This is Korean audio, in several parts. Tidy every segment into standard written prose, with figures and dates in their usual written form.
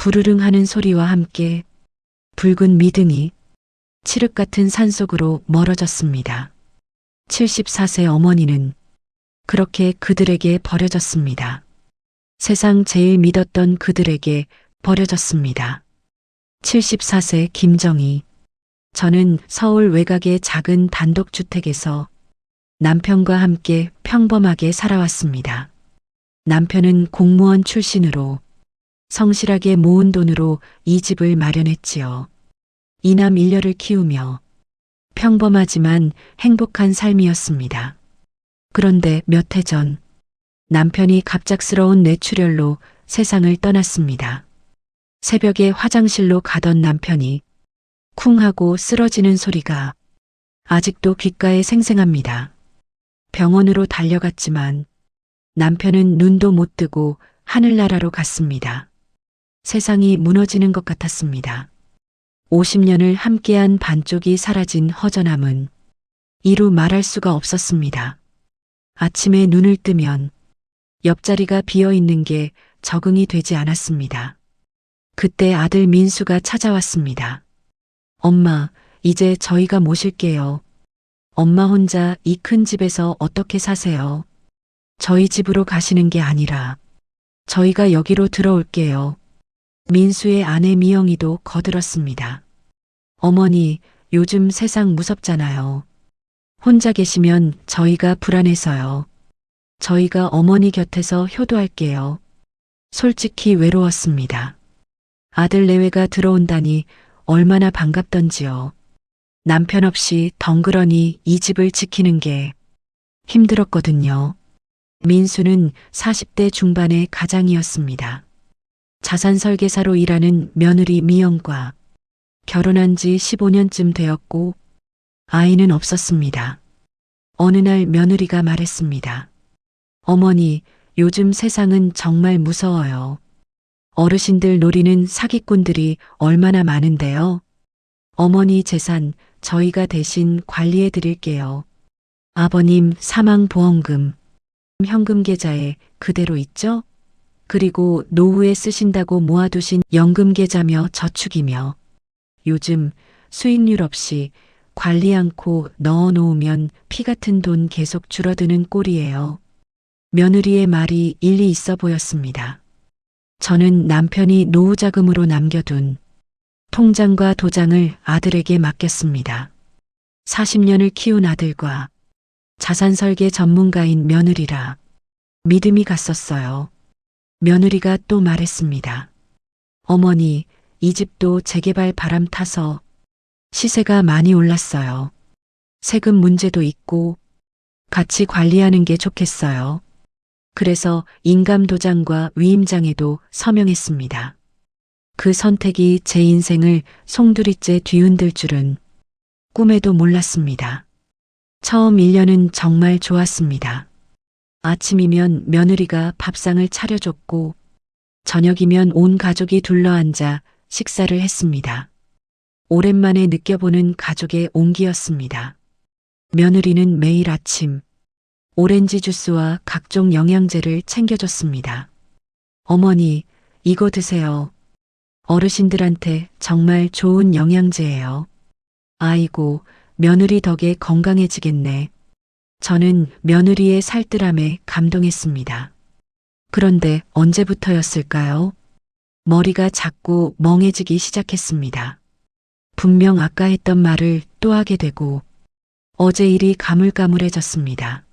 부르릉 하는 소리와 함께 붉은 미등이 칠흑 같은 산속으로 멀어졌습니다. 74세 어머니는 그렇게 그들에게 버려졌습니다. 세상 제일 믿었던 그들에게 버려졌습니다. 74세 김정희. 저는 서울 외곽의 작은 단독주택에서 남편과 함께 평범하게 살아왔습니다. 남편은 공무원 출신으로 성실하게 모은 돈으로 이 집을 마련했지요. 이남 일녀를 키우며 평범하지만 행복한 삶이었습니다. 그런데 몇 해 전 남편이 갑작스러운 뇌출혈로 세상을 떠났습니다. 새벽에 화장실로 가던 남편이 쿵 하고 쓰러지는 소리가 아직도 귓가에 생생합니다. 병원으로 달려갔지만 남편은 눈도 못 뜨고 하늘나라로 갔습니다. 세상이 무너지는 것 같았습니다. 50년을 함께한 반쪽이 사라진 허전함은 이루 말할 수가 없었습니다. 아침에 눈을 뜨면 옆자리가 비어 있는 게 적응이 되지 않았습니다. 그때 아들 민수가 찾아왔습니다. 엄마, 이제 저희가 모실게요. 엄마 혼자 이 큰 집에서 어떻게 사세요? 저희 집으로 가시는 게 아니라 저희가 여기로 들어올게요. 민수의 아내 미영이도 거들었습니다. 어머니, 요즘 세상 무섭잖아요. 혼자 계시면 저희가 불안해서요. 저희가 어머니 곁에서 효도할게요. 솔직히 외로웠습니다. 아들 내외가 들어온다니 얼마나 반갑던지요. 남편 없이 덩그러니 이 집을 지키는 게 힘들었거든요. 민수는 40대 중반의 가장이었습니다. 자산 설계사로 일하는 며느리 미영과 결혼한 지 15년쯤 되었고 아이는 없었습니다. 어느 날 며느리가 말했습니다. 어머니, 요즘 세상은 정말 무서워요. 어르신들 노리는 사기꾼들이 얼마나 많은데요. 어머니 재산 저희가 대신 관리해 드릴게요. 아버님 사망보험금, 현금 계좌에 그대로 있죠? 그리고 노후에 쓰신다고 모아두신 연금 계좌며 저축이며 요즘 수익률 없이 관리 않고 넣어놓으면 피 같은 돈 계속 줄어드는 꼴이에요. 며느리의 말이 일리 있어 보였습니다. 저는 남편이 노후자금으로 남겨둔 통장과 도장을 아들에게 맡겼습니다. 40년을 키운 아들과 자산 설계 전문가인 며느리라 믿음이 갔었어요. 며느리가 또 말했습니다. 어머니, 이 집도 재개발 바람 타서 시세가 많이 올랐어요. 세금 문제도 있고 같이 관리하는 게 좋겠어요. 그래서 인감도장과 위임장에도 서명했습니다. 그 선택이 제 인생을 송두리째 뒤흔들 줄은 꿈에도 몰랐습니다. 처음 1년은 정말 좋았습니다. 아침이면 며느리가 밥상을 차려줬고 저녁이면 온 가족이 둘러앉아 식사를 했습니다. 오랜만에 느껴보는 가족의 온기였습니다. 며느리는 매일 아침 오렌지 주스와 각종 영양제를 챙겨줬습니다. 어머니, 이거 드세요. 어르신들한테 정말 좋은 영양제예요. 아이고, 며느리 덕에 건강해지겠네. 저는 며느리의 살뜰함에 감동했습니다. 그런데 언제부터였을까요? 머리가 자꾸 멍해지기 시작했습니다. 분명 아까 했던 말을 또 하게 되고 어제 일이 가물가물해졌습니다.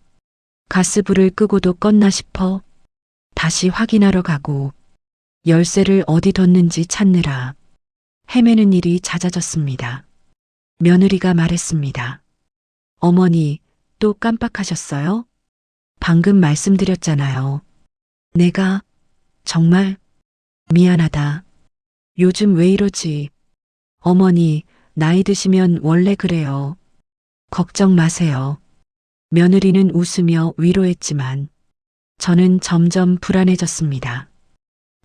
가스불을 끄고도 껐나 싶어 다시 확인하러 가고 열쇠를 어디 뒀는지 찾느라 헤매는 일이 잦아졌습니다. 며느리가 말했습니다. 어머니, 또 깜빡하셨어요? 방금 말씀드렸잖아요. 내가 정말 미안하다. 요즘 왜 이러지? 어머니, 나이 드시면 원래 그래요. 걱정 마세요. 며느리는 웃으며 위로했지만 저는 점점 불안해졌습니다.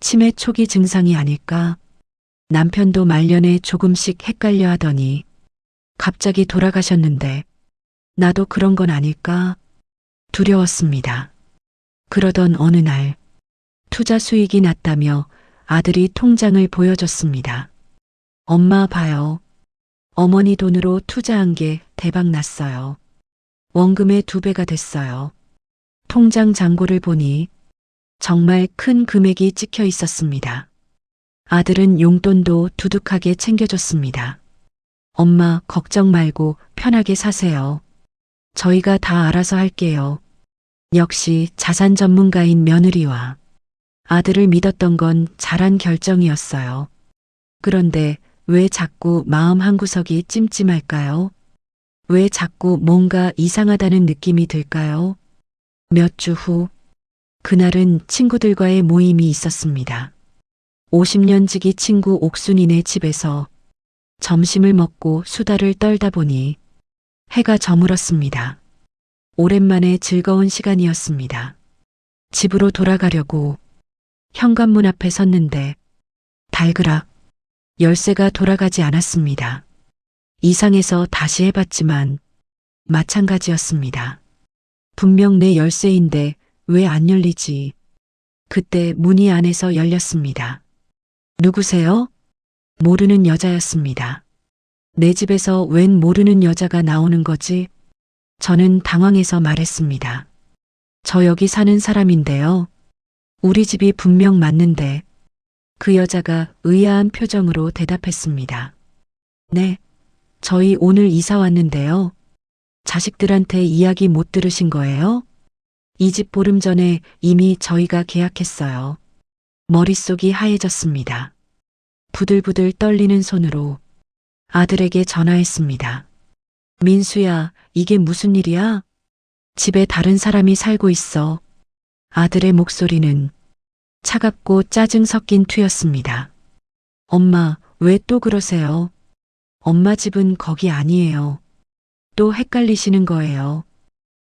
치매 초기 증상이 아닐까? 남편도 말년에 조금씩 헷갈려 하더니 갑자기 돌아가셨는데 나도 그런 건 아닐까? 두려웠습니다. 그러던 어느 날 투자 수익이 났다며 아들이 통장을 보여줬습니다. 엄마 봐요. 어머니 돈으로 투자한 게 대박 났어요. 원금의 2배가 됐어요. 통장 잔고를 보니 정말 큰 금액이 찍혀 있었습니다. 아들은 용돈도 두둑하게 챙겨줬습니다. 엄마 걱정 말고 편하게 사세요. 저희가 다 알아서 할게요. 역시 자산 전문가인 며느리와 아들을 믿었던 건 잘한 결정이었어요. 그런데 왜 자꾸 마음 한구석이 찜찜할까요? 왜 자꾸 뭔가 이상하다는 느낌이 들까요? 몇 주 후, 그날은 친구들과의 모임이 있었습니다. 50년 지기 친구 옥순이네 집에서 점심을 먹고 수다를 떨다 보니 해가 저물었습니다. 오랜만에 즐거운 시간이었습니다. 집으로 돌아가려고 현관문 앞에 섰는데 달그락 열쇠가 돌아가지 않았습니다. 이상해서 다시 해봤지만 마찬가지였습니다. 분명 내 열쇠인데 왜 안 열리지? 그때 문이 안에서 열렸습니다. 누구세요? 모르는 여자였습니다. 내 집에서 웬 모르는 여자가 나오는 거지? 저는 당황해서 말했습니다. 저 여기 사는 사람인데요. 우리 집이 분명 맞는데. 그 여자가 의아한 표정으로 대답했습니다. 네, 저희 오늘 이사 왔는데요. 자식들한테 이야기 못 들으신 거예요? 이 집 보름 전에 이미 저희가 계약했어요. 머릿속이 하얘졌습니다. 부들부들 떨리는 손으로 아들에게 전화했습니다. 민수야, 이게 무슨 일이야? 집에 다른 사람이 살고 있어. 아들의 목소리는 차갑고 짜증 섞인 투였습니다. 엄마, 왜 또 그러세요? 엄마 집은 거기 아니에요. 또 헷갈리시는 거예요.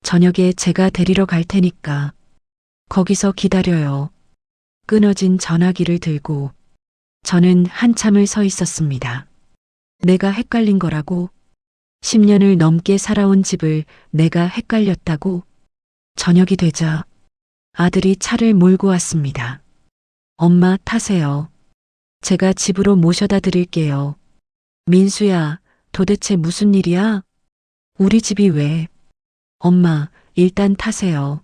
저녁에 제가 데리러 갈 테니까 거기서 기다려요. 끊어진 전화기를 들고 저는 한참을 서 있었습니다. 내가 헷갈린 거라고? 10년을 넘게 살아온 집을 내가 헷갈렸다고? 저녁이 되자 아들이 차를 몰고 왔습니다. 엄마 타세요. 제가 집으로 모셔다 드릴게요. 민수야, 도대체 무슨 일이야? 우리 집이 왜? 엄마, 일단 타세요.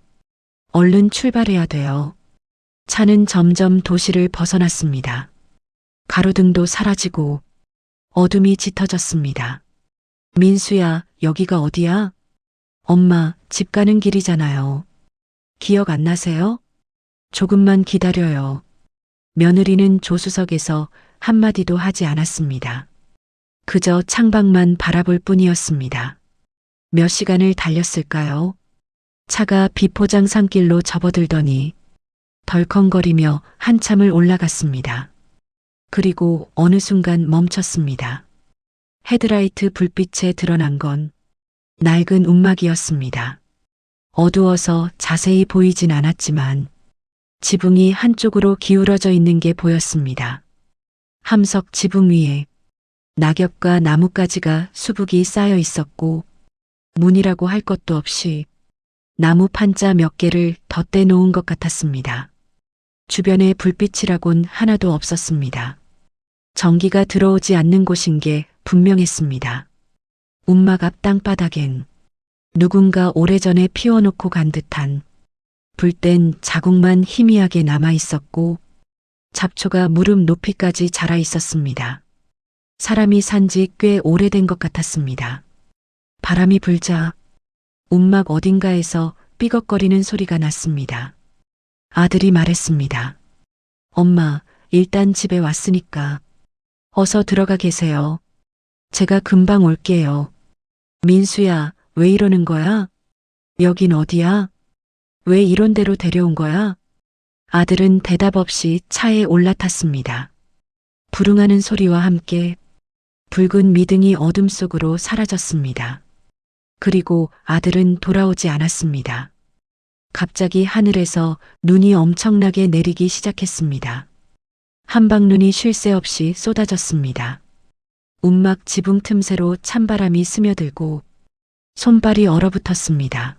얼른 출발해야 돼요. 차는 점점 도시를 벗어났습니다. 가로등도 사라지고 어둠이 짙어졌습니다. 민수야, 여기가 어디야? 엄마, 집 가는 길이잖아요. 기억 안 나세요? 조금만 기다려요. 며느리는 조수석에서 한마디도 하지 않았습니다. 그저 창밖만 바라볼 뿐이었습니다. 몇 시간을 달렸을까요? 차가 비포장 산길로 접어들더니 덜컹거리며 한참을 올라갔습니다. 그리고 어느 순간 멈췄습니다. 헤드라이트 불빛에 드러난 건 낡은 움막이었습니다. 어두워서 자세히 보이진 않았지만 지붕이 한쪽으로 기울어져 있는 게 보였습니다. 함석 지붕 위에 낙엽과 나뭇가지가 수북이 쌓여 있었고 문이라고 할 것도 없이 나무 판자 몇 개를 덧대 놓은 것 같았습니다. 주변에 불빛이라곤 하나도 없었습니다. 전기가 들어오지 않는 곳인 게 분명했습니다. 움막 앞 땅바닥엔 누군가 오래전에 피워놓고 간 듯한 불땐 자국만 희미하게 남아 있었고 잡초가 무릎 높이까지 자라 있었습니다. 사람이 산 지 꽤 오래된 것 같았습니다. 바람이 불자 움막 어딘가에서 삐걱거리는 소리가 났습니다. 아들이 말했습니다. 엄마, 일단 집에 왔으니까 어서 들어가 계세요. 제가 금방 올게요. 민수야, 왜 이러는 거야? 여긴 어디야? 왜 이런 데로 데려온 거야? 아들은 대답 없이 차에 올라탔습니다. 부릉하는 소리와 함께 붉은 미등이 어둠 속으로 사라졌습니다. 그리고 아들은 돌아오지 않았습니다. 갑자기 하늘에서 눈이 엄청나게 내리기 시작했습니다. 한방눈이 쉴 새 없이 쏟아졌습니다. 움막 지붕 틈새로 찬바람이 스며들고 손발이 얼어붙었습니다.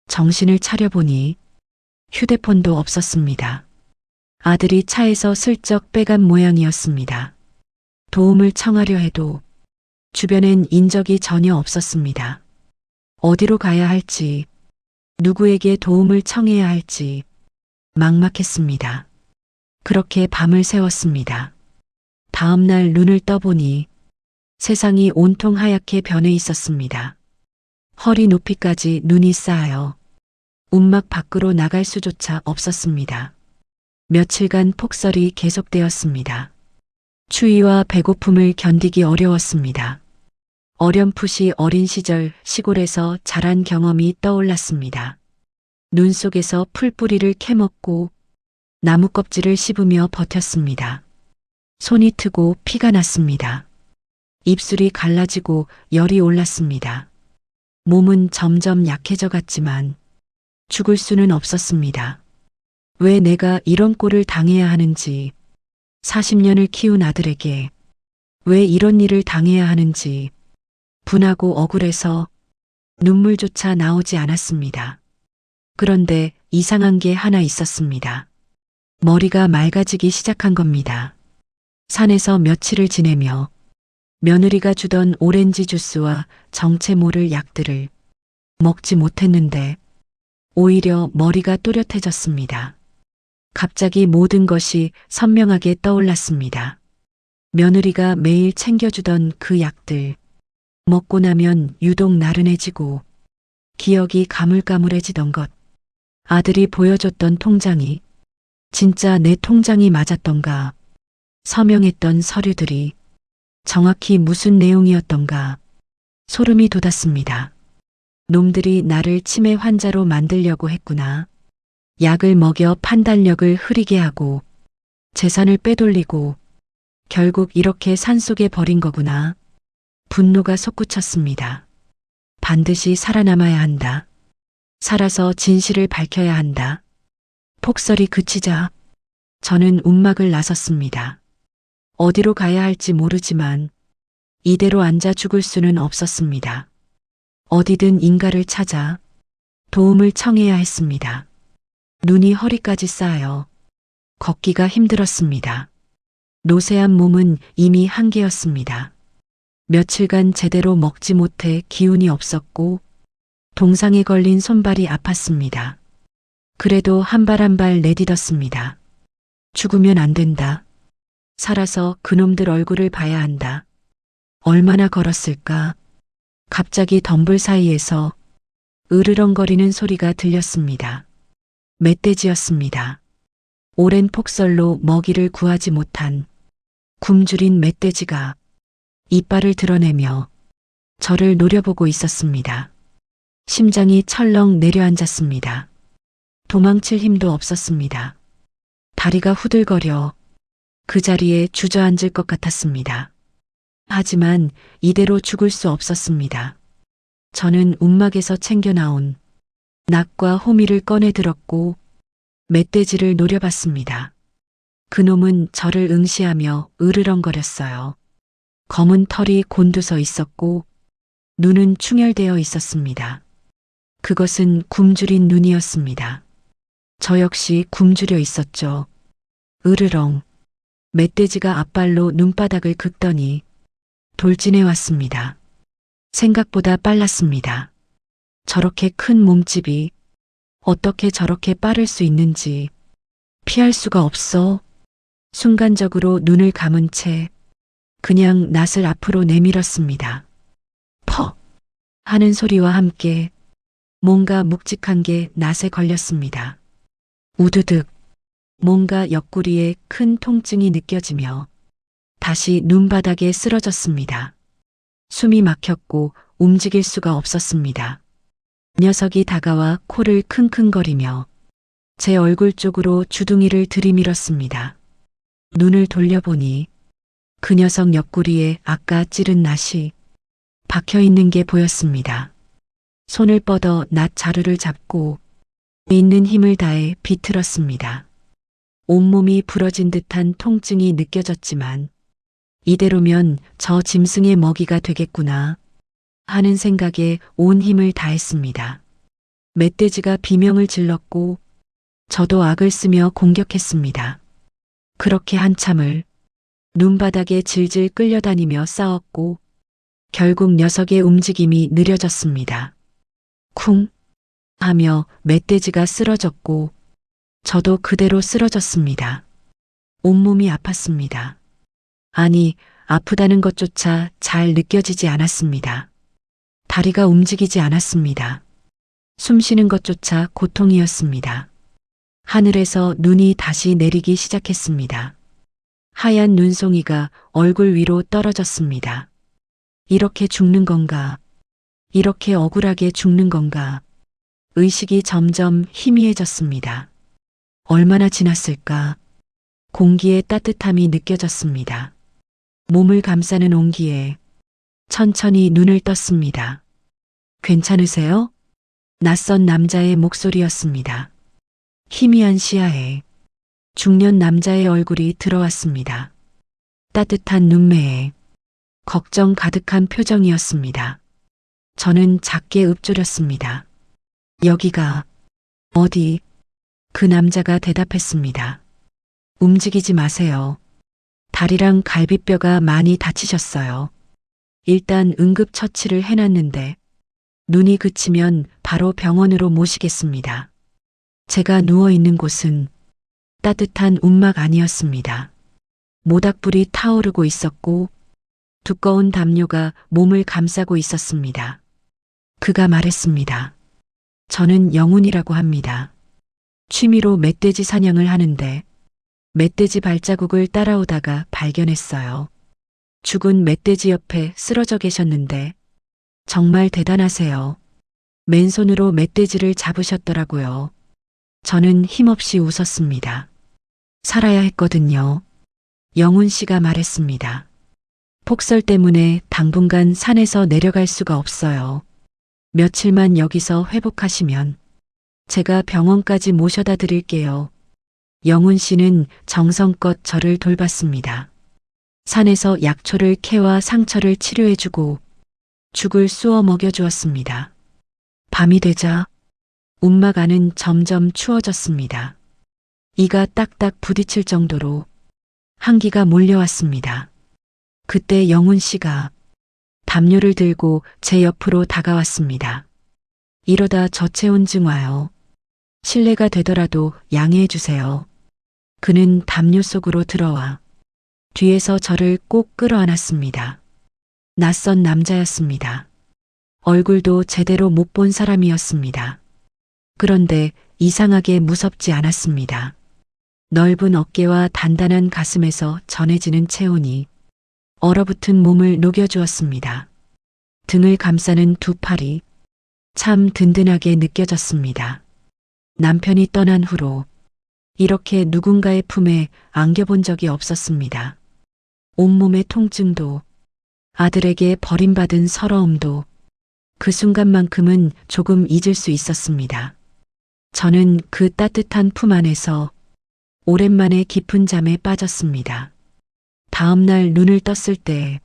정신을 차려보니 휴대폰도 없었습니다. 아들이 차에서 슬쩍 빼간 모양이었습니다. 도움을 청하려 해도 주변엔 인적이 전혀 없었습니다. 어디로 가야 할지, 누구에게 도움을 청해야 할지 막막했습니다. 그렇게 밤을 새웠습니다. 다음 날 눈을 떠보니 세상이 온통 하얗게 변해 있었습니다. 허리 높이까지 눈이 쌓여 움막 밖으로 나갈 수조차 없었습니다. 며칠간 폭설이 계속되었습니다. 추위와 배고픔을 견디기 어려웠습니다. 어렴풋이 어린 시절 시골에서 자란 경험이 떠올랐습니다. 눈 속에서 풀뿌리를 캐먹고 나무 껍질을 씹으며 버텼습니다. 손이 트고 피가 났습니다. 입술이 갈라지고 열이 올랐습니다. 몸은 점점 약해져 갔지만 죽을 수는 없었습니다. 왜 내가 이런 꼴을 당해야 하는지, 40년을 키운 아들에게 왜 이런 일을 당해야 하는지 분하고 억울해서 눈물조차 나오지 않았습니다. 그런데 이상한 게 하나 있었습니다. 머리가 맑아지기 시작한 겁니다. 산에서 며칠을 지내며 며느리가 주던 오렌지 주스와 정체 모를 약들을 먹지 못했는데 오히려 머리가 또렷해졌습니다. 갑자기 모든 것이 선명하게 떠올랐습니다. 며느리가 매일 챙겨주던 그 약들, 먹고 나면 유독 나른해지고 기억이 가물가물해지던 것, 아들이 보여줬던 통장이 진짜 내 통장이 맞았던가, 서명했던 서류들이 정확히 무슨 내용이었던가 소름이 돋았습니다. 놈들이 나를 치매 환자로 만들려고 했구나. 약을 먹여 판단력을 흐리게 하고 재산을 빼돌리고 결국 이렇게 산속에 버린 거구나. 분노가 솟구쳤습니다. 반드시 살아남아야 한다. 살아서 진실을 밝혀야 한다. 폭설이 그치자 저는 움막을 나섰습니다. 어디로 가야 할지 모르지만 이대로 앉아 죽을 수는 없었습니다. 어디든 인가를 찾아 도움을 청해야 했습니다. 눈이 허리까지 쌓여 걷기가 힘들었습니다. 노쇠한 몸은 이미 한계였습니다. 며칠간 제대로 먹지 못해 기운이 없었고 동상에 걸린 손발이 아팠습니다. 그래도 한 발 한 발 내딛었습니다. 죽으면 안 된다. 살아서 그놈들 얼굴을 봐야 한다. 얼마나 걸었을까? 갑자기 덤불 사이에서 으르렁거리는 소리가 들렸습니다. 멧돼지였습니다. 오랜 폭설로 먹이를 구하지 못한 굶주린 멧돼지가 이빨을 드러내며 저를 노려보고 있었습니다. 심장이 철렁 내려앉았습니다. 도망칠 힘도 없었습니다. 다리가 후들거려 그 자리에 주저앉을 것 같았습니다. 하지만 이대로 죽을 수 없었습니다. 저는 움막에서 챙겨나온 낙과 호미를 꺼내 들었고 멧돼지를 노려봤습니다. 그놈은 저를 응시하며 으르렁거렸어요. 검은 털이 곤두서 있었고 눈은 충혈되어 있었습니다. 그것은 굶주린 눈이었습니다. 저 역시 굶주려 있었죠. 으르렁. 멧돼지가 앞발로 눈바닥을 긁더니 돌진해 왔습니다. 생각보다 빨랐습니다. 저렇게 큰 몸집이 어떻게 저렇게 빠를 수 있는지 피할 수가 없어. 순간적으로 눈을 감은 채 그냥 낫을 앞으로 내밀었습니다. 퍽! 하는 소리와 함께 뭔가 묵직한 게 낫에 걸렸습니다. 우드득 뭔가 옆구리에 큰 통증이 느껴지며 다시 눈바닥에 쓰러졌습니다. 숨이 막혔고 움직일 수가 없었습니다. 녀석이 다가와 코를 킁킁거리며 제 얼굴 쪽으로 주둥이를 들이밀었습니다. 눈을 돌려보니 그 녀석 옆구리에 아까 찌른 낫이 박혀 있는 게 보였습니다. 손을 뻗어 낫 자루를 잡고 있는 힘을 다해 비틀었습니다. 온몸이 부러진 듯한 통증이 느껴졌지만 이대로면 저 짐승의 먹이가 되겠구나 하는 생각에 온 힘을 다했습니다. 멧돼지가 비명을 질렀고 저도 악을 쓰며 공격했습니다. 그렇게 한참을 눈바닥에 질질 끌려다니며 싸웠고 결국 녀석의 움직임이 느려졌습니다. 쿵 하며 멧돼지가 쓰러졌고 저도 그대로 쓰러졌습니다. 온몸이 아팠습니다. 아니, 아프다는 것조차 잘 느껴지지 않았습니다. 다리가 움직이지 않았습니다. 숨 쉬는 것조차 고통이었습니다. 하늘에서 눈이 다시 내리기 시작했습니다. 하얀 눈송이가 얼굴 위로 떨어졌습니다. 이렇게 죽는 건가? 이렇게 억울하게 죽는 건가? 의식이 점점 희미해졌습니다. 얼마나 지났을까? 공기의 따뜻함이 느껴졌습니다. 몸을 감싸는 온기에 천천히 눈을 떴습니다. 괜찮으세요? 낯선 남자의 목소리였습니다. 희미한 시야에 중년 남자의 얼굴이 들어왔습니다. 따뜻한 눈매에 걱정 가득한 표정이었습니다. 저는 작게 읊조렸습니다. 여기가 어디? 그 남자가 대답했습니다. 움직이지 마세요. 다리랑 갈비뼈가 많이 다치셨어요. 일단 응급처치를 해놨는데 눈이 그치면 바로 병원으로 모시겠습니다. 제가 누워있는 곳은 따뜻한 움막 아니었습니다. 모닥불이 타오르고 있었고 두꺼운 담요가 몸을 감싸고 있었습니다. 그가 말했습니다. 저는 영훈이라고 합니다. 취미로 멧돼지 사냥을 하는데 멧돼지 발자국을 따라오다가 발견했어요. 죽은 멧돼지 옆에 쓰러져 계셨는데 정말 대단하세요. 맨손으로 멧돼지를 잡으셨더라고요. 저는 힘없이 웃었습니다. 살아야 했거든요. 영훈 씨가 말했습니다. 폭설 때문에 당분간 산에서 내려갈 수가 없어요. 며칠만 여기서 회복하시면 제가 병원까지 모셔다 드릴게요. 영훈 씨는 정성껏 저를 돌봤습니다. 산에서 약초를 캐와 상처를 치료해주고 죽을 쑤어 먹여주었습니다. 밤이 되자 움막 안은 점점 추워졌습니다. 이가 딱딱 부딪힐 정도로 한기가 몰려왔습니다. 그때 영훈 씨가 담요를 들고 제 옆으로 다가왔습니다. 이러다 저체온증 와요. 실례가 되더라도 양해해 주세요. 그는 담요 속으로 들어와 뒤에서 저를 꼭 끌어안았습니다. 낯선 남자였습니다. 얼굴도 제대로 못 본 사람이었습니다. 그런데 이상하게 무섭지 않았습니다. 넓은 어깨와 단단한 가슴에서 전해지는 체온이 얼어붙은 몸을 녹여주었습니다. 등을 감싸는 두 팔이 참 든든하게 느껴졌습니다. 남편이 떠난 후로 이렇게 누군가의 품에 안겨본 적이 없었습니다. 온몸의 통증도 아들에게 버림받은 서러움도 그 순간만큼은 조금 잊을 수 있었습니다. 저는 그 따뜻한 품 안에서 오랜만에 깊은 잠에 빠졌습니다. 다음 날 눈을 떴을 때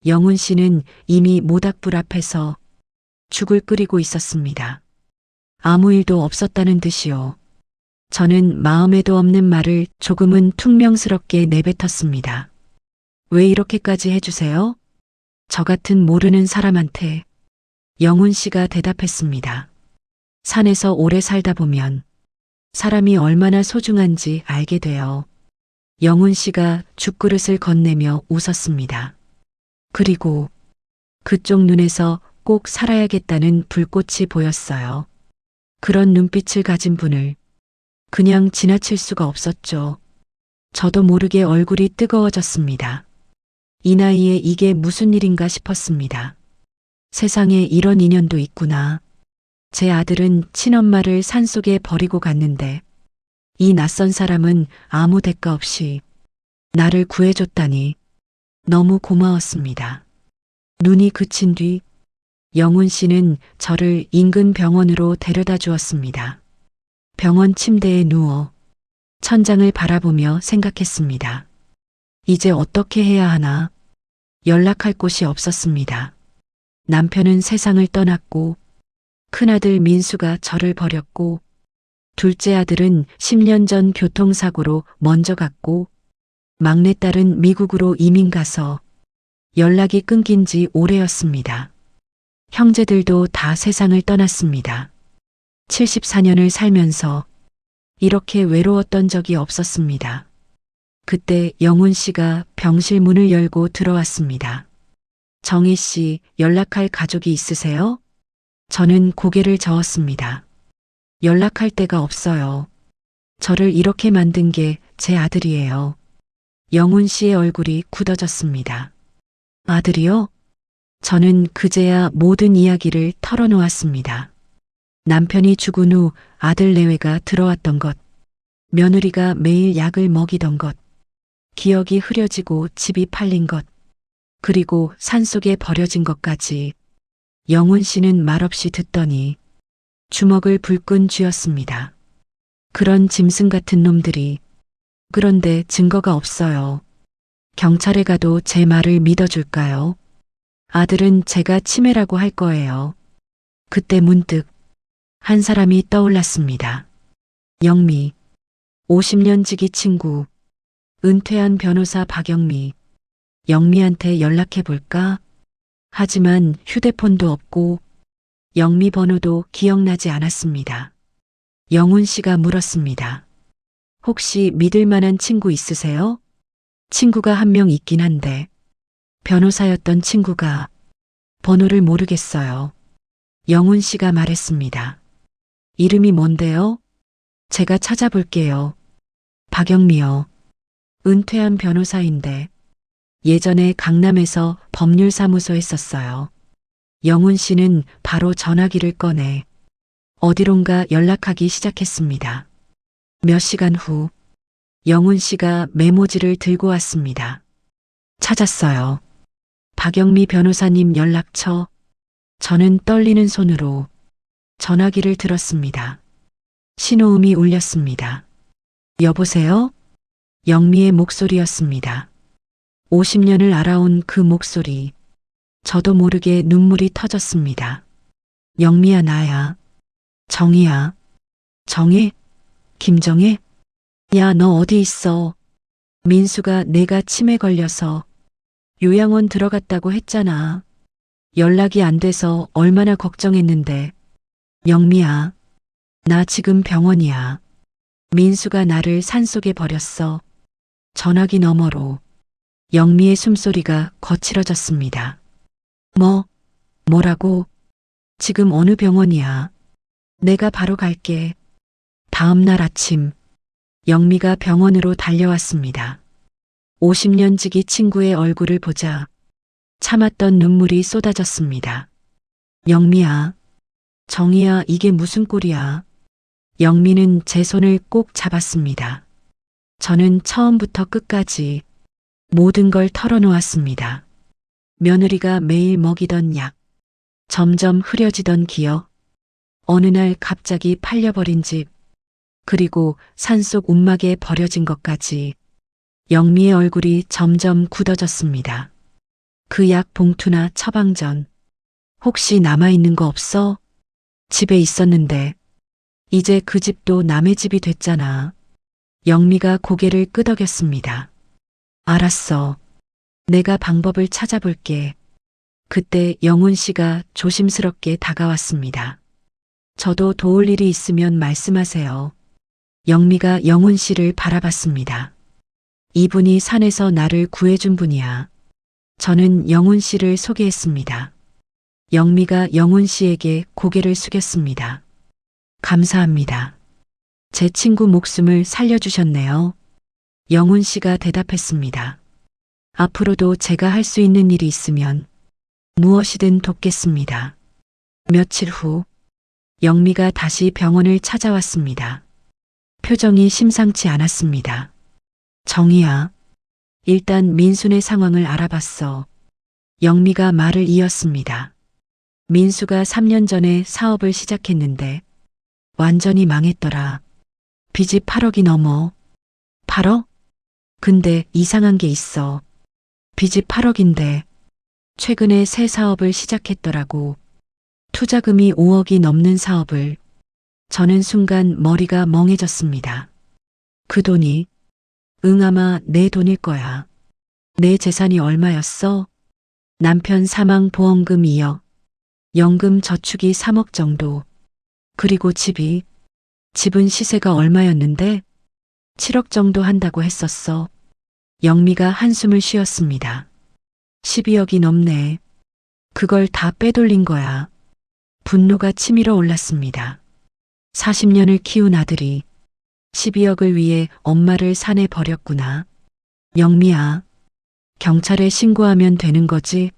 영훈 씨는 이미 모닥불 앞에서 죽을 끓이고 있었습니다. 아무 일도 없었다는 듯이요. 저는 마음에도 없는 말을 조금은 퉁명스럽게 내뱉었습니다. 왜 이렇게까지 해주세요? 저 같은 모르는 사람한테 영훈 씨가 대답했습니다. 산에서 오래 살다 보면 사람이 얼마나 소중한지 알게 돼요. 영훈 씨가 죽그릇을 건네며 웃었습니다. 그리고 그쪽 눈에서 꼭 살아야겠다는 불꽃이 보였어요. 그런 눈빛을 가진 분을 그냥 지나칠 수가 없었죠. 저도 모르게 얼굴이 뜨거워졌습니다. 이 나이에 이게 무슨 일인가 싶었습니다. 세상에 이런 인연도 있구나. 제 아들은 친엄마를 산속에 버리고 갔는데 이 낯선 사람은 아무 대가 없이 나를 구해줬다니 너무 고마웠습니다. 눈이 그친 뒤 영훈 씨는 저를 인근 병원으로 데려다 주었습니다. 병원 침대에 누워 천장을 바라보며 생각했습니다. 이제 어떻게 해야 하나? 연락할 곳이 없었습니다. 남편은 세상을 떠났고 큰아들 민수가 저를 버렸고 둘째 아들은 10년 전 교통사고로 먼저 갔고 막내딸은 미국으로 이민 가서 연락이 끊긴 지 오래였습니다. 형제들도 다 세상을 떠났습니다. 74년을 살면서 이렇게 외로웠던 적이 없었습니다. 그때 영훈 씨가 병실 문을 열고 들어왔습니다. 정희 씨, 연락할 가족이 있으세요? 저는 고개를 저었습니다. 연락할 데가 없어요. 저를 이렇게 만든 게 제 아들이에요. 영훈 씨의 얼굴이 굳어졌습니다. 아들이요? 저는 그제야 모든 이야기를 털어놓았습니다. 남편이 죽은 후 아들 내외가 들어왔던 것, 며느리가 매일 약을 먹이던 것, 기억이 흐려지고 집이 팔린 것, 그리고 산속에 버려진 것까지. 영훈 씨는 말없이 듣더니 주먹을 불끈 쥐었습니다. 그런 짐승 같은 놈들이. 그런데 증거가 없어요. 경찰에 가도 제 말을 믿어줄까요? 아들은 제가 치매라고 할 거예요. 그때 문득 한 사람이 떠올랐습니다. 영미, 50년 지기 친구, 은퇴한 변호사 박영미. 영미한테 연락해 볼까? 하지만 휴대폰도 없고 영미 번호도 기억나지 않았습니다. 영훈 씨가 물었습니다. 혹시 믿을 만한 친구 있으세요? 친구가 한 명 있긴 한데 변호사였던 친구가. 번호를 모르겠어요. 영훈 씨가 말했습니다. 이름이 뭔데요? 제가 찾아볼게요. 박영미요. 은퇴한 변호사인데 예전에 강남에서 법률사무소에 썼어요. 영훈 씨는 바로 전화기를 꺼내 어디론가 연락하기 시작했습니다. 몇 시간 후 영훈 씨가 메모지를 들고 왔습니다. 찾았어요. 박영미 변호사님 연락처. 저는 떨리는 손으로 전화기를 들었습니다. 신호음이 울렸습니다. 여보세요? 영미의 목소리였습니다. 50년을 알아온 그 목소리. 저도 모르게 눈물이 터졌습니다. 영미야, 나야. 정희야. 정혜? 김정혜? 야, 너 어디 있어? 민수가 내가 치매 걸려서 요양원 들어갔다고 했잖아. 연락이 안 돼서 얼마나 걱정했는데. 영미야, 나 지금 병원이야. 민수가 나를 산속에 버렸어. 전화기 너머로 영미의 숨소리가 거칠어졌습니다. 뭐라고? 지금 어느 병원이야? 내가 바로 갈게. 다음 날 아침, 영미가 병원으로 달려왔습니다. 50년 지기 친구의 얼굴을 보자 참았던 눈물이 쏟아졌습니다. 영미야, 정희야, 이게 무슨 꼴이야? 영미는 제 손을 꼭 잡았습니다. 저는 처음부터 끝까지 모든 걸 털어놓았습니다. 며느리가 매일 먹이던 약, 점점 흐려지던 기억, 어느 날 갑자기 팔려버린 집, 그리고 산속 움막에 버려진 것까지. 영미의 얼굴이 점점 굳어졌습니다. 그 약 봉투나 처방전, 혹시 남아있는 거 없어? 집에 있었는데 이제 그 집도 남의 집이 됐잖아. 영미가 고개를 끄덕였습니다. 알았어. 내가 방법을 찾아볼게. 그때 영훈 씨가 조심스럽게 다가왔습니다. 저도 도울 일이 있으면 말씀하세요. 영미가 영훈 씨를 바라봤습니다. 이분이 산에서 나를 구해준 분이야. 저는 영훈 씨를 소개했습니다. 영미가 영훈 씨에게 고개를 숙였습니다. 감사합니다. 제 친구 목숨을 살려주셨네요. 영훈 씨가 대답했습니다. 앞으로도 제가 할 수 있는 일이 있으면 무엇이든 돕겠습니다. 며칠 후 영미가 다시 병원을 찾아왔습니다. 표정이 심상치 않았습니다. 정희야, 일단 민순의 상황을 알아봤어. 영미가 말을 이었습니다. 민수가 3년 전에 사업을 시작했는데 완전히 망했더라. 빚이 8억이 넘어. 8억? 근데 이상한 게 있어. 빚이 8억인데 최근에 새 사업을 시작했더라고. 투자금이 5억이 넘는 사업을. 저는 순간 머리가 멍해졌습니다. 그 돈이 응, 아마 내 돈일 거야. 내 재산이 얼마였어? 남편 사망 보험금 2억, 연금 저축이 3억 정도. 그리고 집은 시세가 얼마였는데? 7억 정도 한다고 했었어. 영미가 한숨을 쉬었습니다. 12억이 넘네. 그걸 다 빼돌린 거야. 분노가 치밀어 올랐습니다. 40년을 키운 아들이 12억을 위해 엄마를 산에 버렸구나. 영미야, 경찰에 신고하면 되는 거지?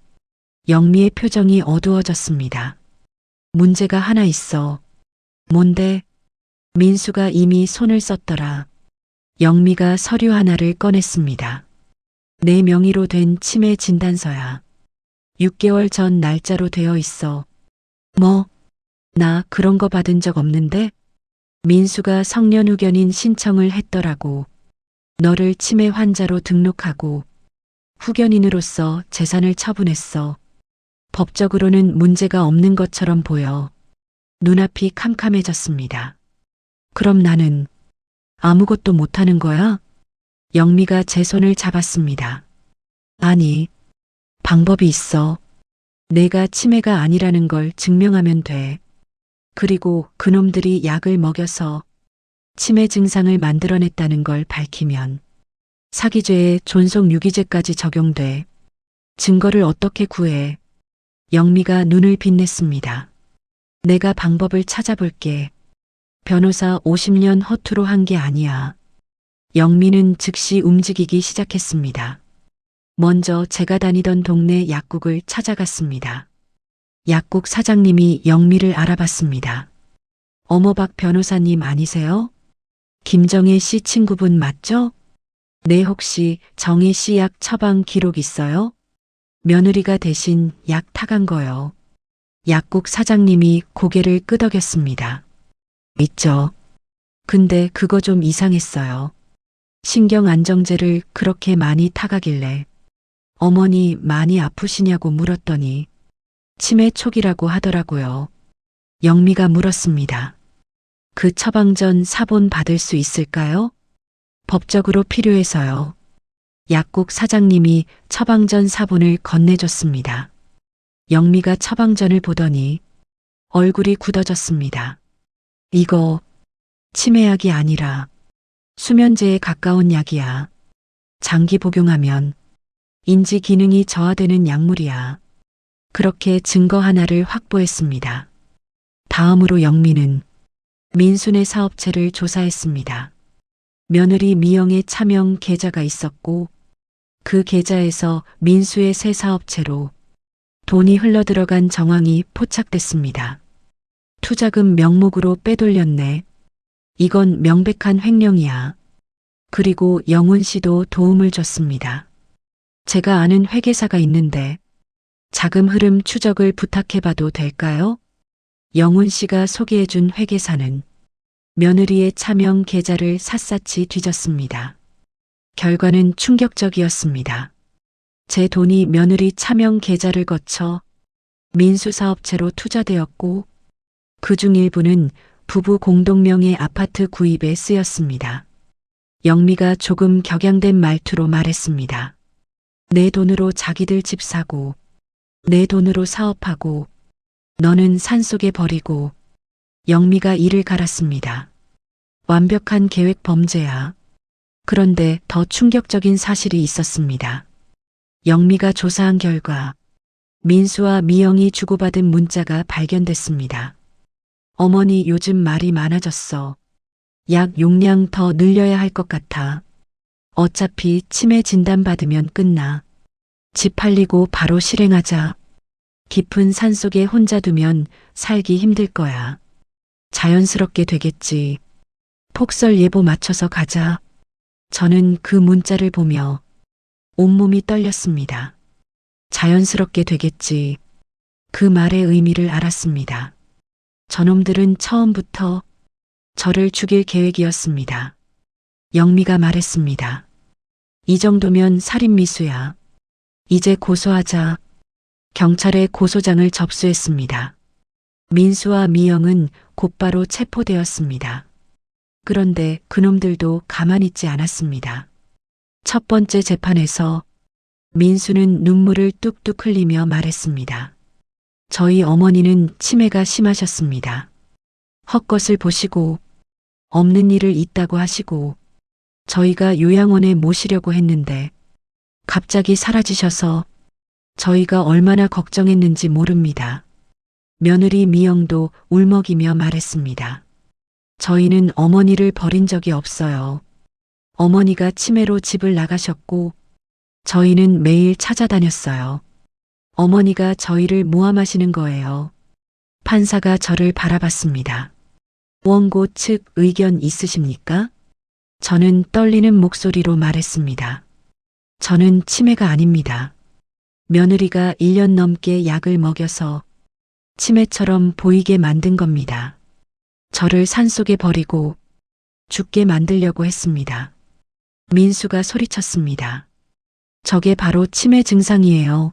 영미의 표정이 어두워졌습니다. 문제가 하나 있어. 뭔데? 민수가 이미 손을 썼더라. 영미가 서류 하나를 꺼냈습니다. 내 명의로 된 치매 진단서야. 6개월 전 날짜로 되어 있어. 뭐? 나 그런 거 받은 적 없는데? 민수가 성년후견인 신청을 했더라고. 너를 치매 환자로 등록하고 후견인으로서 재산을 처분했어. 법적으로는 문제가 없는 것처럼 보여. 눈앞이 캄캄해졌습니다. 그럼 나는 아무것도 못하는 거야? 영미가 제 손을 잡았습니다. 아니, 방법이 있어. 내가 치매가 아니라는 걸 증명하면 돼. 그리고 그놈들이 약을 먹여서 치매 증상을 만들어냈다는 걸 밝히면 사기죄에 존속유기죄까지 적용돼. 증거를 어떻게 구해? 영미가 눈을 빛냈습니다. 내가 방법을 찾아볼게. 변호사 50년 허투루 한 게 아니야. 영미는 즉시 움직이기 시작했습니다. 먼저 제가 다니던 동네 약국을 찾아갔습니다. 약국 사장님이 영미를 알아봤습니다. 어머, 박 변호사님 아니세요? 김정혜 씨 친구분 맞죠? 네, 혹시 정혜 씨 약 처방 기록 있어요? 며느리가 대신 약 타간 거요. 약국 사장님이 고개를 끄덕였습니다. 있죠. 근데 그거 좀 이상했어요. 신경안정제를 그렇게 많이 타가길래 어머니 많이 아프시냐고 물었더니 치매 초기라고 하더라고요. 영미가 물었습니다. 그 처방전 사본 받을 수 있을까요? 법적으로 필요해서요. 약국 사장님이 처방전 사본을 건네줬습니다. 영미가 처방전을 보더니 얼굴이 굳어졌습니다. 이거 치매약이 아니라 수면제에 가까운 약이야. 장기 복용하면 인지 기능이 저하되는 약물이야. 그렇게 증거 하나를 확보했습니다. 다음으로 영미는 민순의 사업체를 조사했습니다. 며느리 미영의 차명 계좌가 있었고 그 계좌에서 민수의 새 사업체로 돈이 흘러들어간 정황이 포착됐습니다. 투자금 명목으로 빼돌렸네. 이건 명백한 횡령이야. 그리고 영훈 씨도 도움을 줬습니다. 제가 아는 회계사가 있는데 자금 흐름 추적을 부탁해봐도 될까요? 영훈 씨가 소개해준 회계사는 며느리의 차명 계좌를 샅샅이 뒤졌습니다. 결과는 충격적이었습니다. 제 돈이 며느리 차명 계좌를 거쳐 민수 사업체로 투자되었고 그중 일부는 부부 공동명의 아파트 구입에 쓰였습니다. 영미가 조금 격양된 말투로 말했습니다. 내 돈으로 자기들 집 사고 내 돈으로 사업하고 너는 산속에 버리고. 영미가 이를 갈았습니다. 완벽한 계획 범죄야. 그런데 더 충격적인 사실이 있었습니다. 영미가 조사한 결과 민수와 미영이 주고받은 문자가 발견됐습니다. 어머니 요즘 말이 많아졌어. 약 용량 더 늘려야 할 것 같아. 어차피 치매 진단 받으면 끝나. 집 팔리고 바로 실행하자. 깊은 산속에 혼자 두면 살기 힘들 거야. 자연스럽게 되겠지. 폭설 예보 맞춰서 가자. 저는 그 문자를 보며 온몸이 떨렸습니다. 자연스럽게 되겠지. 그 말의 의미를 알았습니다. 저놈들은 처음부터 저를 죽일 계획이었습니다. 영미가 말했습니다. 이 정도면 살인미수야. 이제 고소하자. 경찰에 고소장을 접수했습니다. 민수와 미영은 곧바로 체포되었습니다. 그런데 그놈들도 가만히 있지 않았습니다. 첫 번째 재판에서 민수는 눈물을 뚝뚝 흘리며 말했습니다. 저희 어머니는 치매가 심하셨습니다. 헛것을 보시고 없는 일을 있다고 하시고 저희가 요양원에 모시려고 했는데 갑자기 사라지셔서 저희가 얼마나 걱정했는지 모릅니다. 며느리 미영도 울먹이며 말했습니다. 저희는 어머니를 버린 적이 없어요. 어머니가 치매로 집을 나가셨고 저희는 매일 찾아다녔어요. 어머니가 저희를 모함하시는 거예요. 판사가 저를 바라봤습니다. 원고 측 의견 있으십니까? 저는 떨리는 목소리로 말했습니다. 저는 치매가 아닙니다. 며느리가 1년 넘게 약을 먹여서 치매처럼 보이게 만든 겁니다. 저를 산속에 버리고 죽게 만들려고 했습니다. 민수가 소리쳤습니다. 저게 바로 치매 증상이에요.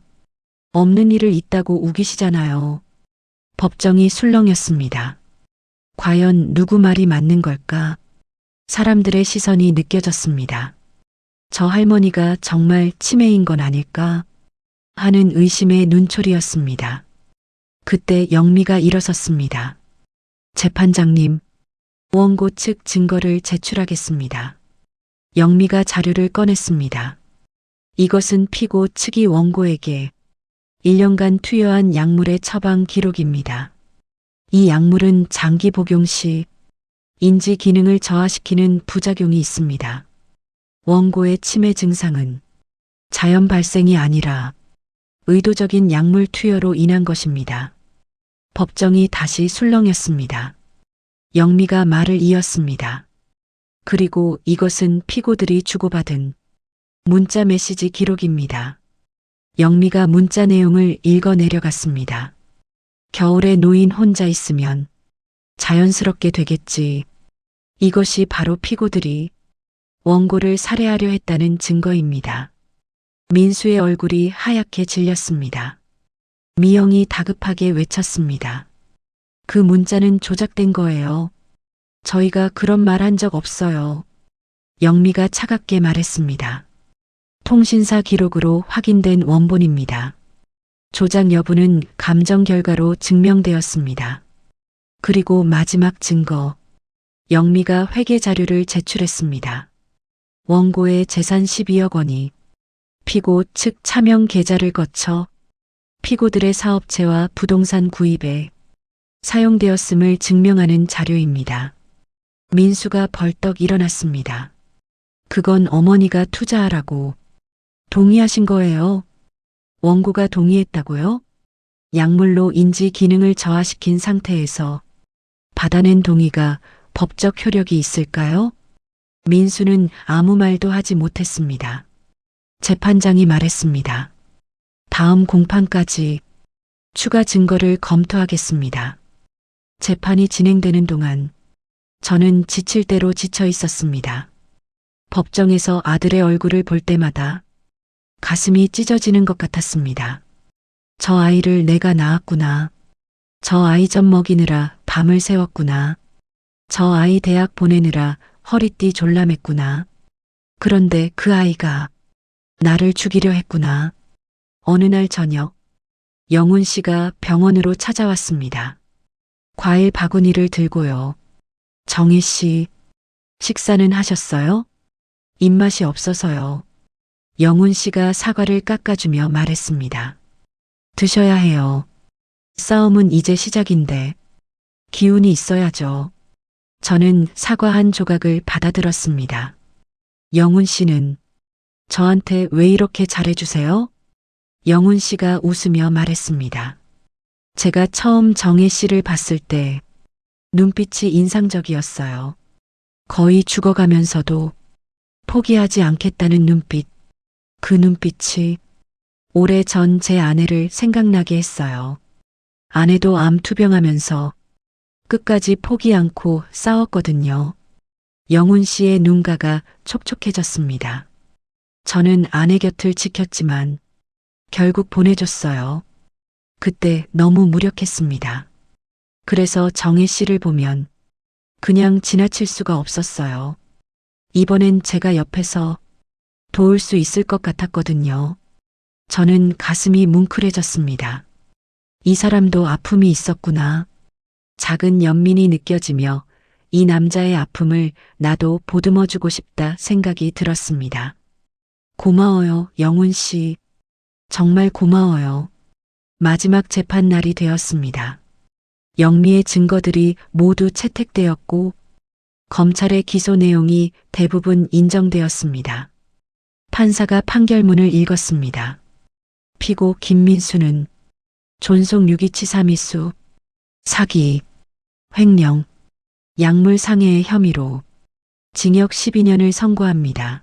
없는 일을 있다고 우기시잖아요. 법정이 술렁였습니다. 과연 누구 말이 맞는 걸까? 사람들의 시선이 느껴졌습니다. 저 할머니가 정말 치매인 건 아닐까? 하는 의심의 눈초리였습니다. 그때 영미가 일어섰습니다. 재판장님, 원고 측 증거를 제출하겠습니다. 영미가 자료를 꺼냈습니다. 이것은 피고 측이 원고에게 1년간 투여한 약물의 처방 기록입니다. 이 약물은 장기 복용 시 인지 기능을 저하시키는 부작용이 있습니다. 원고의 치매 증상은 자연 발생이 아니라 의도적인 약물 투여로 인한 것입니다. 법정이 다시 술렁였습니다. 영미가 말을 이었습니다. 그리고 이것은 피고들이 주고받은 문자 메시지 기록입니다. 영미가 문자 내용을 읽어 내려갔습니다. 겨울에 노인 혼자 있으면 자연스럽게 되겠지. 이것이 바로 피고들이 원고를 살해하려 했다는 증거입니다. 민수의 얼굴이 하얗게 질렸습니다. 미영이 다급하게 외쳤습니다. 그 문자는 조작된 거예요. 저희가 그런 말 한 적 없어요. 영미가 차갑게 말했습니다. 통신사 기록으로 확인된 원본입니다. 조작 여부는 감정 결과로 증명되었습니다. 그리고 마지막 증거. 영미가 회계 자료를 제출했습니다. 원고의 재산 12억 원이 피고 측 차명 계좌를 거쳐 피고들의 사업체와 부동산 구입에 사용되었음을 증명하는 자료입니다. 민수가 벌떡 일어났습니다. 그건 어머니가 투자하라고 동의하신 거예요? 원고가 동의했다고요? 약물로 인지 기능을 저하시킨 상태에서 받아낸 동의가 법적 효력이 있을까요? 민수는 아무 말도 하지 못했습니다. 재판장이 말했습니다. 다음 공판까지 추가 증거를 검토하겠습니다. 재판이 진행되는 동안 저는 지칠 대로 지쳐 있었습니다. 법정에서 아들의 얼굴을 볼 때마다 가슴이 찢어지는 것 같았습니다. 저 아이를 내가 낳았구나. 저 아이 젖 먹이느라 밤을 새웠구나. 저 아이 대학 보내느라 허리띠 졸라맸구나. 그런데 그 아이가 나를 죽이려 했구나. 어느 날 저녁 영훈 씨가 병원으로 찾아왔습니다. 과일 바구니를 들고요. 정희 씨, 식사는 하셨어요? 입맛이 없어서요. 영훈 씨가 사과를 깎아주며 말했습니다. 드셔야 해요. 싸움은 이제 시작인데 기운이 있어야죠. 저는 사과 한 조각을 받아들었습니다. 영훈 씨는 저한테 왜 이렇게 잘해주세요? 영훈 씨가 웃으며 말했습니다. 제가 처음 정혜 씨를 봤을 때 눈빛이 인상적이었어요. 거의 죽어가면서도 포기하지 않겠다는 눈빛. 그 눈빛이 오래전 제 아내를 생각나게 했어요. 아내도 암 투병하면서 끝까지 포기 않고 싸웠거든요. 영훈 씨의 눈가가 촉촉해졌습니다. 저는 아내 곁을 지켰지만 결국 보내줬어요. 그때 너무 무력했습니다. 그래서 정혜 씨를 보면 그냥 지나칠 수가 없었어요. 이번엔 제가 옆에서 도울 수 있을 것 같았거든요. 저는 가슴이 뭉클해졌습니다. 이 사람도 아픔이 있었구나. 작은 연민이 느껴지며 이 남자의 아픔을 나도 보듬어주고 싶다 생각이 들었습니다. 고마워요, 영훈 씨. 정말 고마워요. 마지막 재판 날이 되었습니다. 영미의 증거들이 모두 채택되었고 검찰의 기소 내용이 대부분 인정되었습니다. 판사가 판결문을 읽었습니다. 피고 김민수는 존속 유기치사미수, 사기, 횡령, 약물상해의 혐의로 징역 12년을 선고합니다.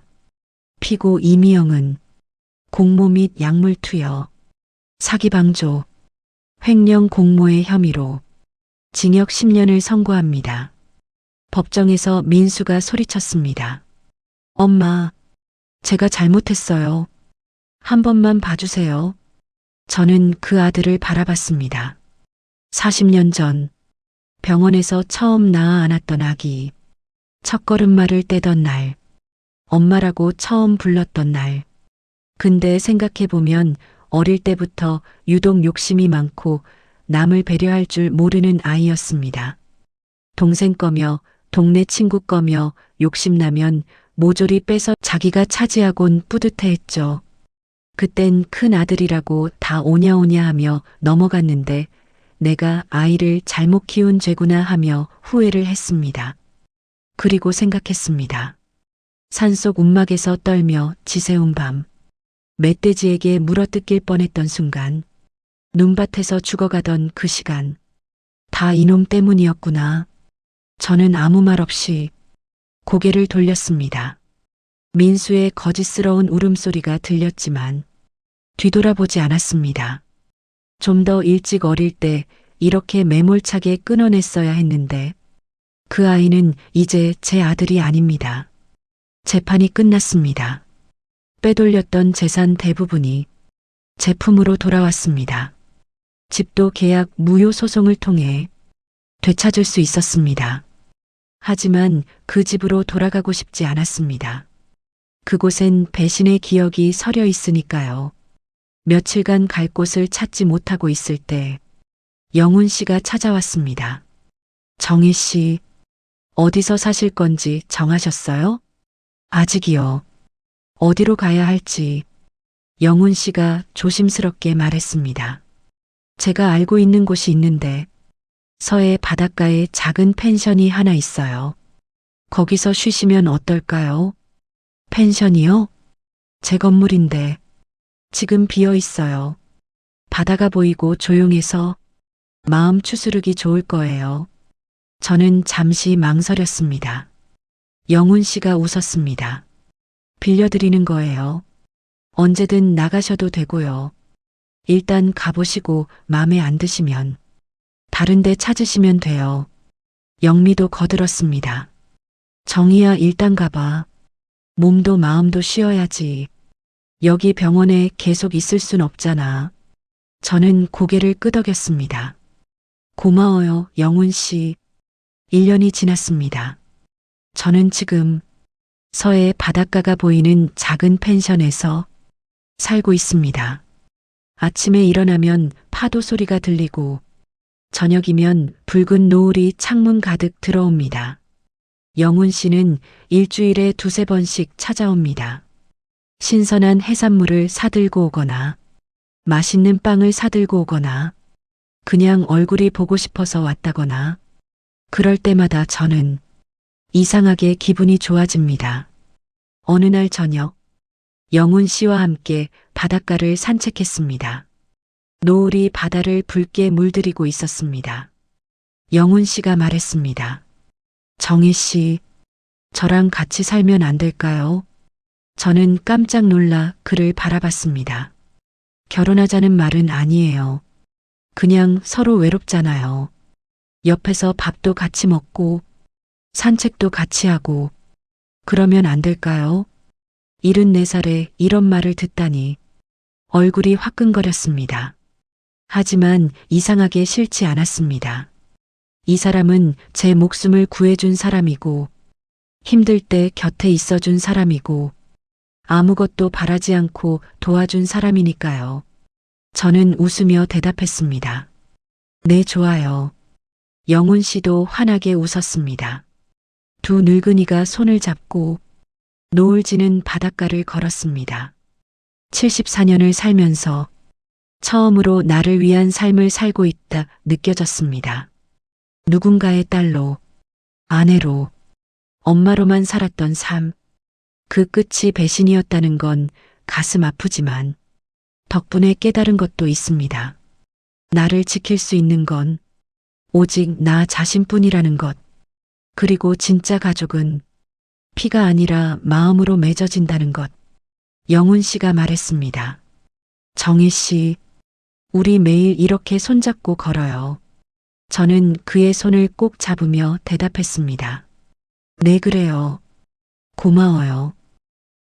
피고 이미영은 공모 및 약물 투여, 사기 방조, 횡령 공모의 혐의로 징역 10년을 선고합니다. 법정에서 민수가 소리쳤습니다. 엄마, 제가 잘못했어요. 한 번만 봐주세요. 저는 그 아들을 바라봤습니다. 40년 전 병원에서 처음 낳아 안았던 아기, 첫걸음마를 떼던 날, 엄마라고 처음 불렀던 날. 근데 생각해보면 어릴 때부터 유독 욕심이 많고 남을 배려할 줄 모르는 아이였습니다. 동생 거며 동네 친구 거며 욕심나면 모조리 빼서 자기가 차지하곤 뿌듯해했죠. 그땐 큰 아들이라고 다 오냐오냐 하며 넘어갔는데 내가 아이를 잘못 키운 죄구나 하며 후회를 했습니다. 그리고 생각했습니다. 산속 움막에서 떨며 지새운 밤, 멧돼지에게 물어뜯길 뻔했던 순간, 눈밭에서 죽어가던 그 시간, 다 이놈 때문이었구나. 저는 아무 말 없이 고개를 돌렸습니다. 민수의 거짓스러운 울음소리가 들렸지만 뒤돌아보지 않았습니다. 좀 더 일찍 어릴 때 이렇게 매몰차게 끊어냈어야 했는데 그 아이는 이제 제 아들이 아닙니다. 재판이 끝났습니다. 빼돌렸던 재산 대부분이 제 품으로 돌아왔습니다. 집도 계약 무효 소송을 통해 되찾을 수 있었습니다. 하지만 그 집으로 돌아가고 싶지 않았습니다. 그곳엔 배신의 기억이 서려 있으니까요. 며칠간 갈 곳을 찾지 못하고 있을 때 영훈 씨가 찾아왔습니다. 정희 씨, 어디서 사실 건지 정하셨어요? 아직이요. 어디로 가야 할지 영훈 씨가 조심스럽게 말했습니다. 제가 알고 있는 곳이 있는데 서해 바닷가에 작은 펜션이 하나 있어요. 거기서 쉬시면 어떨까요? 펜션이요? 제 건물인데 지금 비어 있어요. 바다가 보이고 조용해서 마음 추스르기 좋을 거예요. 저는 잠시 망설였습니다. 영훈 씨가 웃었습니다. 빌려드리는 거예요. 언제든 나가셔도 되고요. 일단 가보시고 마음에 안 드시면 다른 데 찾으시면 돼요. 영미도 거들었습니다. 정희야, 일단 가봐. 몸도 마음도 쉬어야지. 여기 병원에 계속 있을 순 없잖아. 저는 고개를 끄덕였습니다. 고마워요, 영훈 씨. 1년이 지났습니다. 저는 지금 서해 바닷가가 보이는 작은 펜션에서 살고 있습니다. 아침에 일어나면 파도 소리가 들리고 저녁이면 붉은 노을이 창문 가득 들어옵니다. 영훈 씨는 일주일에 2~3번씩 찾아옵니다. 신선한 해산물을 사들고 오거나 맛있는 빵을 사들고 오거나 그냥 얼굴이 보고 싶어서 왔다거나 그럴 때마다 저는 이상하게 기분이 좋아집니다. 어느 날 저녁 영훈 씨와 함께 바닷가를 산책했습니다. 노을이 바다를 붉게 물들이고 있었습니다. 영훈 씨가 말했습니다. 정희 씨, 저랑 같이 살면 안 될까요? 저는 깜짝 놀라 그를 바라봤습니다. 결혼하자는 말은 아니에요. 그냥 서로 외롭잖아요. 옆에서 밥도 같이 먹고 산책도 같이 하고 그러면 안 될까요? 74살에 이런 말을 듣다니 얼굴이 화끈거렸습니다. 하지만 이상하게 싫지 않았습니다. 이 사람은 제 목숨을 구해준 사람이고 힘들 때 곁에 있어준 사람이고 아무것도 바라지 않고 도와준 사람이니까요. 저는 웃으며 대답했습니다. 네, 좋아요. 영훈 씨도 환하게 웃었습니다. 두 늙은이가 손을 잡고 노을 지는 바닷가를 걸었습니다. 74년을 살면서 처음으로 나를 위한 삶을 살고 있다 느껴졌습니다. 누군가의 딸로, 아내로, 엄마로만 살았던 삶. 그 끝이 배신이었다는 건 가슴 아프지만 덕분에 깨달은 것도 있습니다. 나를 지킬 수 있는 건 오직 나 자신뿐이라는 것. 그리고 진짜 가족은 피가 아니라 마음으로 맺어진다는 것. 영훈 씨가 말했습니다. 정희 씨, 우리 매일 이렇게 손잡고 걸어요. 저는 그의 손을 꼭 잡으며 대답했습니다. 네, 그래요. 고마워요.